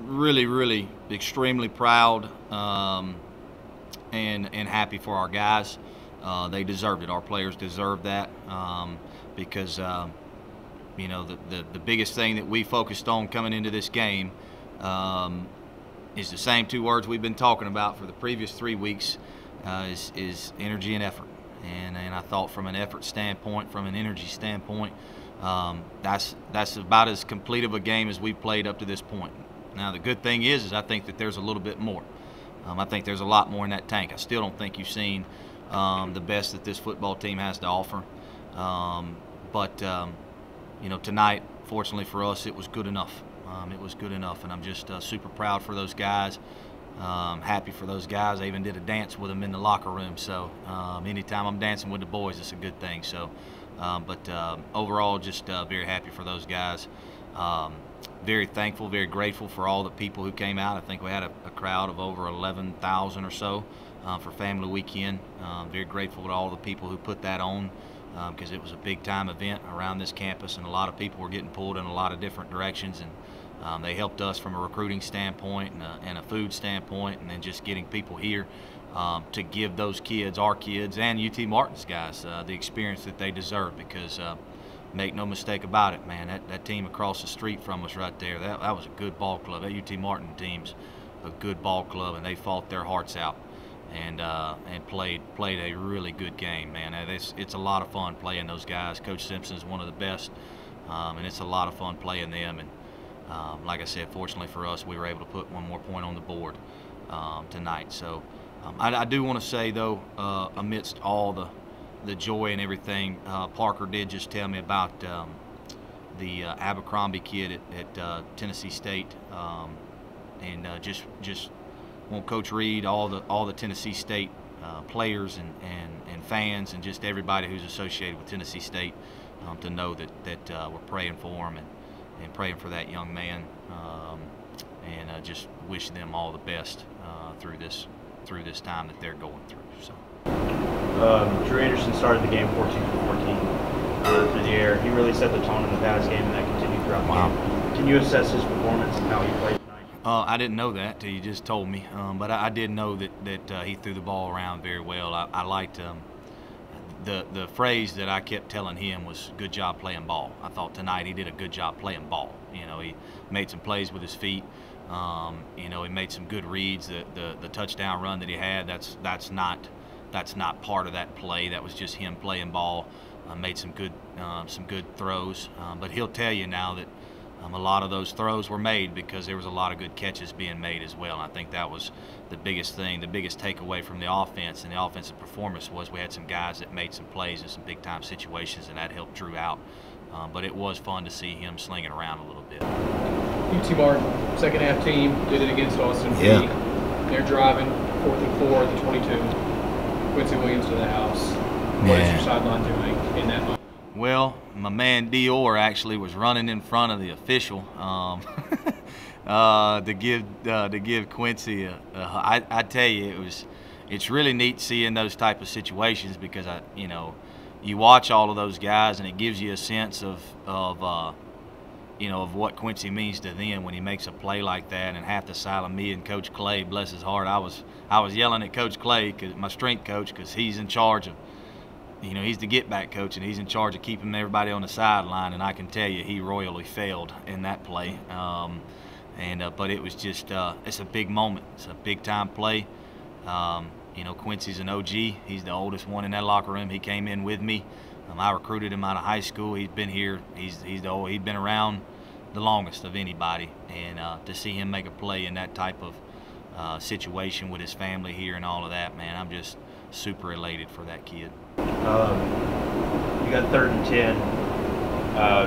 really extremely proud and happy for our guys. They deserved it. Our players deserved that because you know, the biggest thing that we focused on coming into this game is the same two words we've been talking about for the previous 3 weeks, is energy and effort. And I thought from an effort standpoint, from an energy standpoint, that's about as complete of a game as we've played up to this point. Now the good thing is I think that there's a little bit more. I think there's a lot more in that tank. I still don't think you've seen the best that this football team has to offer. But you know, tonight, fortunately for us, it was good enough. It was good enough, and I'm just super proud for those guys. Happy for those guys. I even did a dance with them in the locker room. So anytime I'm dancing with the boys, it's a good thing. So, but overall, just very happy for those guys. Very thankful, very grateful for all the people who came out. I think we had a crowd of over 11,000 or so for Family Weekend. Very grateful to all the people who put that on because it was a big-time event around this campus, and a lot of people were getting pulled in a lot of different directions. And they helped us from a recruiting standpoint and a food standpoint, and then just getting people here to give those kids, our kids, and UT Martin's guys the experience that they deserve. Because make no mistake about it, man, that team across the street from us right there, that was a good ball club. That UT Martin team's a good ball club, and they fought their hearts out and played a really good game, man. It's a lot of fun playing those guys. Coach Simpson's one of the best, and it's a lot of fun playing them. And like I said, fortunately for us, we were able to put one more point on the board tonight. So I do want to say, though, amidst all the joy and everything, Parker did just tell me about the Abercrombie kid at Tennessee State, and just want Coach Reed, all the Tennessee State players and fans, and just everybody who's associated with Tennessee State to know that we're praying for him and praying for that young man, and just wish them all the best through this time that they're going through. So. Drew Anderson started the game 14 for 14 through the air. He really set the tone in the pass game, and that continued throughout the game. Can you assess his performance and how he played tonight? I didn't know that till you just told me, but I did know that he threw the ball around very well. I liked the phrase that I kept telling him was "good job playing ball." I thought tonight he did a good job playing ball. You know, he made some plays with his feet. You know, he made some good reads. The touchdown run that he had, that's not part of that play. That was just him playing ball. Made some good throws. But he'll tell you now that a lot of those throws were made because there was a lot of good catches being made as well. And I think that was the biggest thing, the biggest takeaway from the offense and the offensive performance was we had some guys that made some plays in some big-time situations, and that helped Drew out. But it was fun to see him slinging around a little bit. UT Martin, second half team, did it against Austin Peay. Yeah. They're driving 4th and 4 at the 22. Quincy Williams to the house. What is your sideline doing in that moment? Well, my man Dior actually was running in front of the official to give Quincy I tell you, it's really neat seeing those type of situations because you watch all of those guys and it gives you a sense of what Quincy means to them when he makes a play like that. And half the silent me and Coach Clay, bless his heart, I was yelling at Coach Clay, my strength coach, because he's in charge of, he's the get-back coach, and he's in charge of keeping everybody on the sideline. And I can tell you, he royally failed in that play. But it was just, it's a big moment. It's a big-time play. Quincy's an OG. He's the oldest one in that locker room. He came in with me. I recruited him out of high school. He's been here. He's been around the longest of anybody. And to see him make a play in that type of situation with his family here and all of that, man, I'm just super elated for that kid. You got 3rd and 10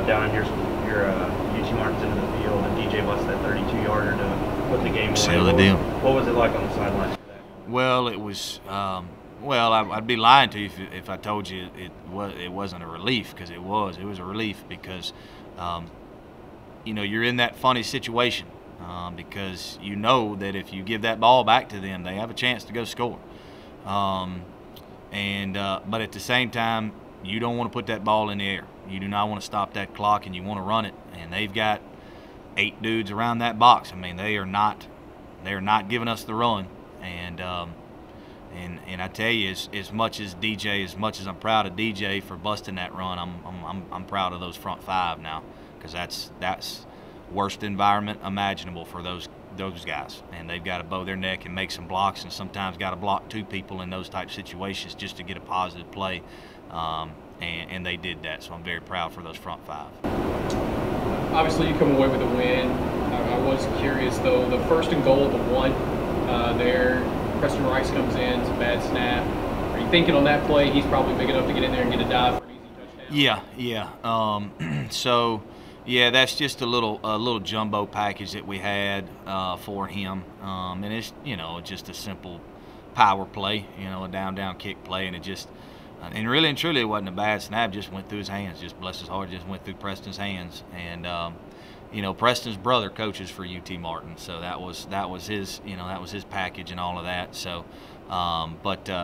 down in your UT Martin's into the field, and DJ busts that 32-yarder to put the game away. Seal the deal. What was it like on the sidelines for that? Well, it was. I'd be lying to you if I told you it wasn't a relief, because it was. It was a relief because, you're in that funny situation because you know that if you give that ball back to them, they have a chance to go score. But at the same time, you don't want to put that ball in the air. You do not want to stop that clock, and you want to run it. And they've got 8 dudes around that box. I mean, they are not giving us the run. And I tell you, as much as I'm proud of DJ for busting that run, I'm proud of those front 5 now, because that's worst environment imaginable for those guys, and they've got to bow their neck and make some blocks, and sometimes got to block 2 people in those type situations just to get a positive play, and they did that. So I'm very proud for those front 5. Obviously, you come away with a win. I was curious though, the 1st and goal, the 1 there. Preston Rice comes in, it's a bad snap. Are you thinking on that play he's probably big enough to get in there and get a dive for an easy touchdown? Yeah. So, yeah, that's just a little jumbo package that we had for him, and it's just a simple power play, a down kick play, and it just and really and truly it wasn't a bad snap. Just went through his hands. Just bless his heart, just went through Preston's hands, and Preston's brother coaches for UT Martin, so that was his his package and all of that. So,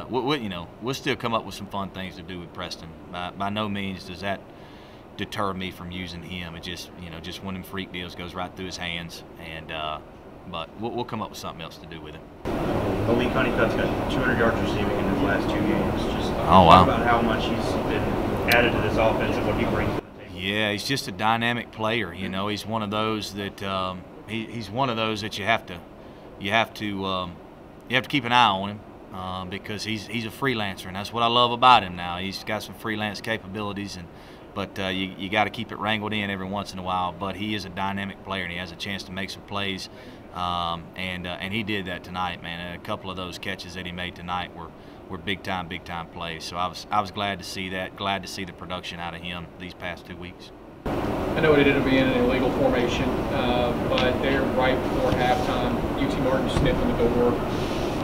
we'll still come up with some fun things to do with Preston. By no means does that deter me from using him. It just one of them freak deals goes right through his hands, and but we'll come up with something else to do with it. Malik Honeycutt's got 200 yards receiving in his last 2 games. Just wow. Talk about how much he's been added to this offense and what he brings to the table. Yeah, he's just a dynamic player. He's one of those that he's one of those that you have to keep an eye on him, because he's a freelancer, and that's what I love about him now. He's got some freelance capabilities, but you got to keep it wrangled in every once in a while. But he is a dynamic player, and he has a chance to make some plays, and he did that tonight, man. And a couple of those catches that he made tonight were big time plays. So I was glad to see that. Glad to see the production out of him these past 2 weeks. I know it ended up being an illegal formation, but they're right before halftime. UT Martin sniffing the door.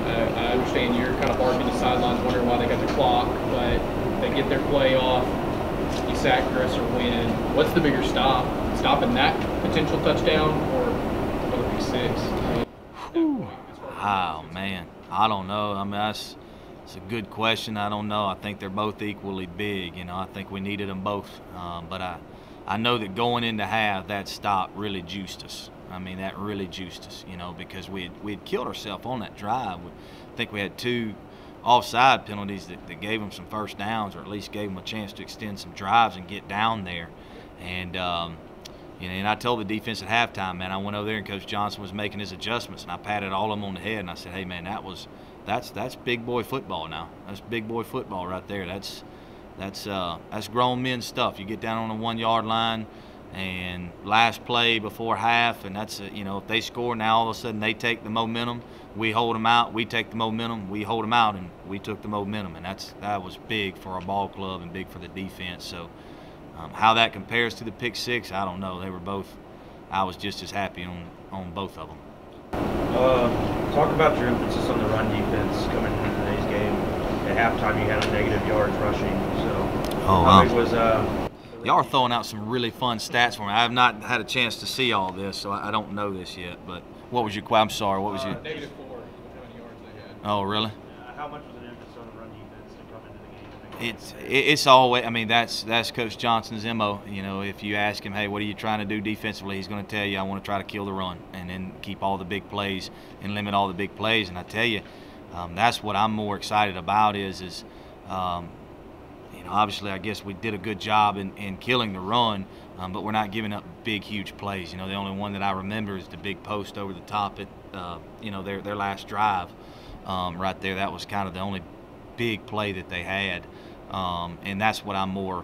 I understand you're kind of barking the sidelines, wondering why they got the clock, but they get their play off. You sack Chris or win. What's the bigger stop? Stopping that potential touchdown or another pick 6? Oh man, I don't know. I mean, it's a good question. I don't know. I think they're both equally big. I think we needed them both. But I know that going into half, that stop really juiced us. I mean, that really juiced us. Because we had killed ourselves on that drive. I think we had 2 offside penalties that gave them some first downs, or at least gave them a chance to extend some drives and get down there. And and I told the defense at halftime, man, I went over there and Coach Johnson was making his adjustments, and I patted all of them on the head, and I said, hey man, that's big boy football now. That's big boy football right there. That's grown men stuff. You get down on the 1-yard line, and last play before half, and that's if they score, now all of a sudden they take the momentum, we hold them out, we take the momentum, we hold them out, and we took the momentum, and that was big for our ball club and big for the defense. So how that compares to the pick 6, I don't know. They were both. I was just as happy on both of them. Talk about your emphasis on the run defense coming into today's game. At halftime, you had a negative yards rushing. So how big was y'all are throwing out some really fun stats for me. I have not had a chance to see all this, so I don't know this yet. But what was your? I'm sorry. What was your? -4 was how many yards they had. Oh, really? How much was an emphasis on the run defense to come into the game? It's always. I mean, that's Coach Johnson's MO. If you ask him, hey, what are you trying to do defensively? He's going to tell you, I want to try to kill the run and then keep all the big plays and limit all the big plays. And I tell you, that's what I'm more excited about. Obviously, I guess we did a good job in killing the run, but we're not giving up big, huge plays. The only one that I remember is the big post over the top at, their last drive right there. That was kind of the only big play that they had, and that's what I'm more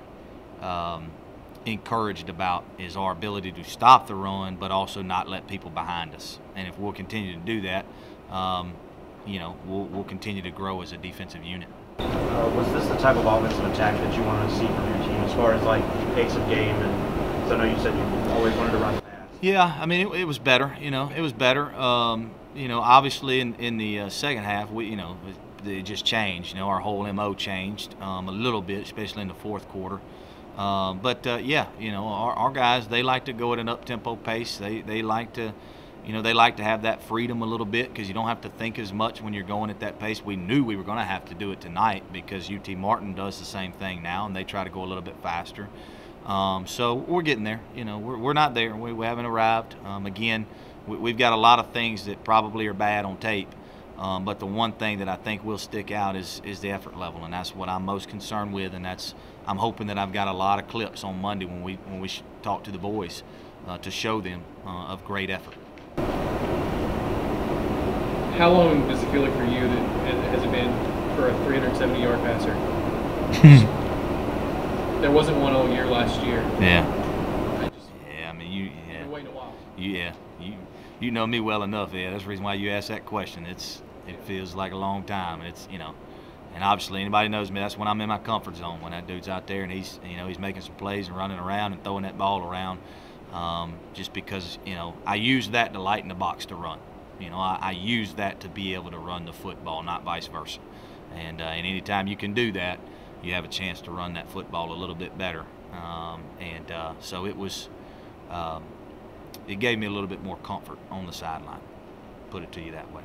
encouraged about, is our ability to stop the run, but also not let people behind us. And if we'll continue to do that, we'll continue to grow as a defensive unit. Was this the type of offensive attack that you wanted to see from your team, as far as like pace of game? And so I know you said you always wanted to run fast. Yeah, I mean it was better. It was better. Obviously in the second half, it just changed. Our whole MO changed a little bit, especially in the fourth quarter. Our guys, they like to go at an up-tempo pace. They like to. They like to have that freedom a little bit, because you don't have to think as much when you're going at that pace. We knew we were going to have to do it tonight, because UT Martin does the same thing now, and they try to go a little bit faster. So we're getting there. You know, we're not there. We haven't arrived. Again, we've got a lot of things that probably are bad on tape. But the one thing that I think will stick out is the effort level, and that's what I'm most concerned with. And I'm hoping that I've got a lot of clips on Monday when we talk to the boys to show them of great effort. How long does it feel like for you that has it been for a 370-yard passer? There wasn't one all year last year. Yeah. I mean, you've been waiting a while. Yeah, you know me well enough. Yeah, that's the reason why you asked that question. It feels like a long time. It's, you know, and obviously anybody knows me. That's when I'm in my comfort zone, when that dude's out there and he's making some plays and running around and throwing that ball around. Just because, you know, I use that to lighten the box to run. You know, I use that to be able to run the football, not vice versa. And anytime you can do that, you have a chance to run that football a little bit better. So it gave me a little bit more comfort on the sideline, put it to you that way.